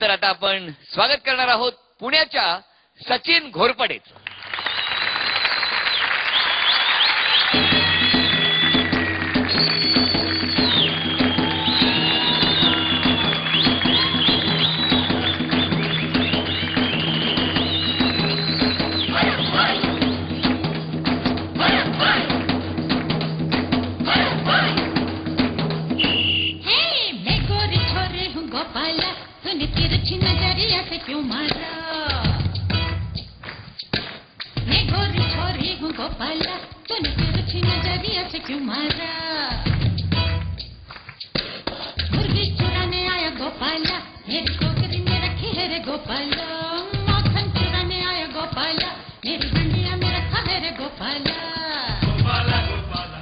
त्यानंतर आता आपण स्वागत करणार आहोत पुण्याच्या सचिन घोरपडेचं. क्यों मारा मैं गोरी छोरी हूँ गोपाला तूने तिरछी नजरिया से क्यों मारा मुर्गी चुराने आया गोपाला मेरी टोकरी में रखी है रे गोपाला माखन चुराने आया गोपाला मेरी हंडिया में रखा है रे गोपाला गोपाला गोपाला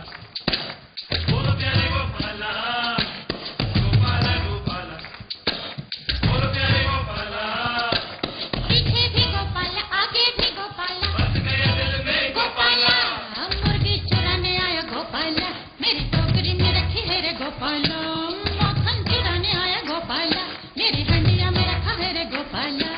बोलो प्यारे गोपाला गोपाला गोपाला बोलो प्यारे गोपाला पीछे भी गोपाला आगे भी गोपाला बस गया दिल में गोपाला मुर्गी चुराने आया गोपाला मेरी टोकरी में रखी है रे गोपाला माखन चुराने आया गोपाला मेरी हंडिया में रखा है रे गोपाला.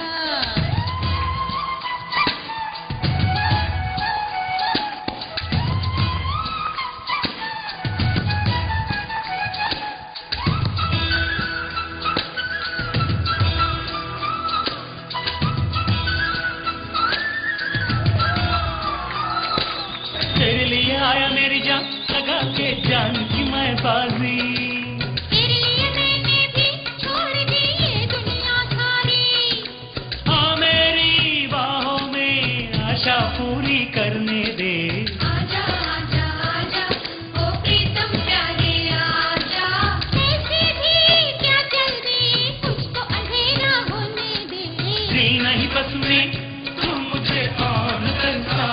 तेरे लिए आया मेरी जान लगा के जान की मैं बाजी तेरे लिए मैंने भी छोड़ दी ये दुनिया सारी हाँ मेरी बाहों में आशा पूरी करने दे आजा आजा आजा ओ प्रीतम प्यारे आजा ऐसे भी क्या जल्दी कुछ तो अंधेरा होने दे फ्री नहीं बस में तू मुझे ऑन करना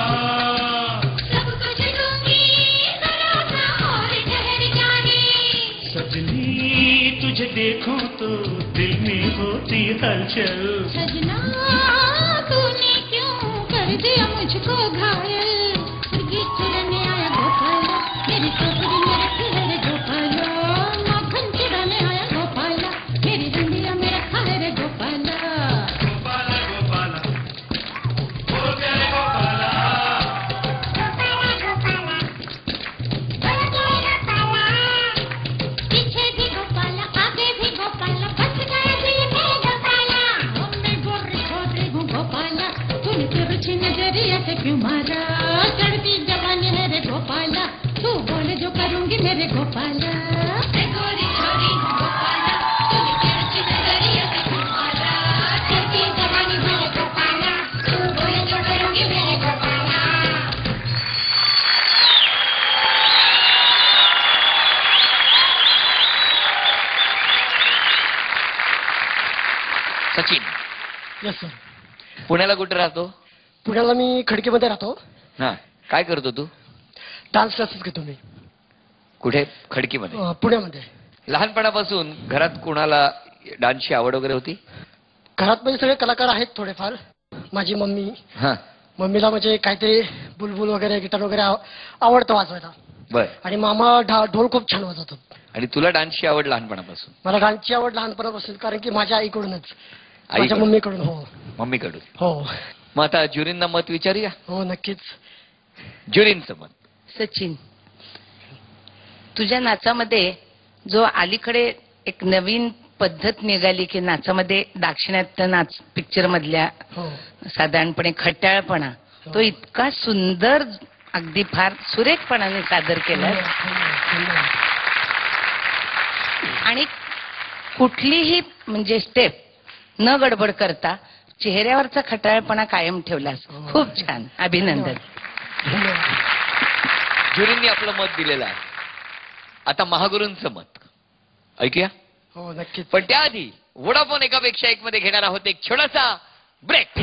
सब कुछ दूंगी जरा सा और ठहर जाने सजनी तुझे देखूं तो दिल में होती हलचल सजना तूने क्यों कर दिया मुझको घायल मुर्गी चुराने आया गोपाला मेरी टोकरी में रखी है रे गोपाला माखन चुराने आया गोपाला मेरी हंडिया में रखा है रे गोपाला गोपाला गोपाला ओ प्यारे गोपाला पीछे भी गोपाला आगे भी गोपाला बस गया दिल में गोपाला मैं गोरी छोरी हूँ गोपाला तूने तिरछी नजरिया से क्यों मारा चढ़ती जवानी है रे गोपाला तू बोले जो करूंगी मेरे गोपाला मैं गोरी छोरी हूँ गोपाला तूने तिरछी नजरिया से क्यों मारा चढ़ती जवानी है रे गोपाला तू बोले जो करूंगी मेरे गोपाला. Sachin yes sir. पुण्याला कुठे राहतो? पुण्याला मी खडकीमध्ये राहतो. हा, काय करतो तू? डान्स क्लासेस घेतो मी कुठे? खडकीमध्ये. पुण्यामध्ये. लहानपणापासून घरात कुणाला डान्सची आवड वगैरे होती? घरात म्हणजे सगळे कलाकार आहेत थोडेफार. माझी मम्मी, हा, मम्मीला म्हणजे काहीतरी बुलबुल वगैरे गिटार वगैरे आवडतं वाजवायला. बर. आणि मामा ढोल खूप छान वाजवतो. आणि तुला डान्सची आवड लहानपणापासून? मला डान्सची आवड लहानपणापासून कारण की माझ्या आईकडूनच, माझ्या आईकडून? मम्मीकडून. हो मम्मीकडून. हो मग आता ज्युरींना मत विचारूया. हो नक्कीच. ज्युरींचं मत. सचिन, तुझ्या नाचामध्ये जो अलीकडे एक नवीन पद्धत निघाली की नाचामध्ये दाक्षिणात्य नाच पिक्चर मधल्या हो साधारणपणे खट्याळपणा तो इतका सुंदर अगदी फार सुरेखपणाने सादर केला आणि कुठलीही म्हणजे स्टेप न गडबड करता चेहऱ्यावरचा खटाळपणा कायम ठेवलास. खूप छान, अभिनंदन. ज्युरींनी आपलं मत दिलेलं आहे. आता महागुरूंचं मत ऐकूया. हो नक्कीच. पण त्याआधी वोडाफोन एकापेक्षा एक मध्ये घेणार आहोत एक छोटासा ब्रेक.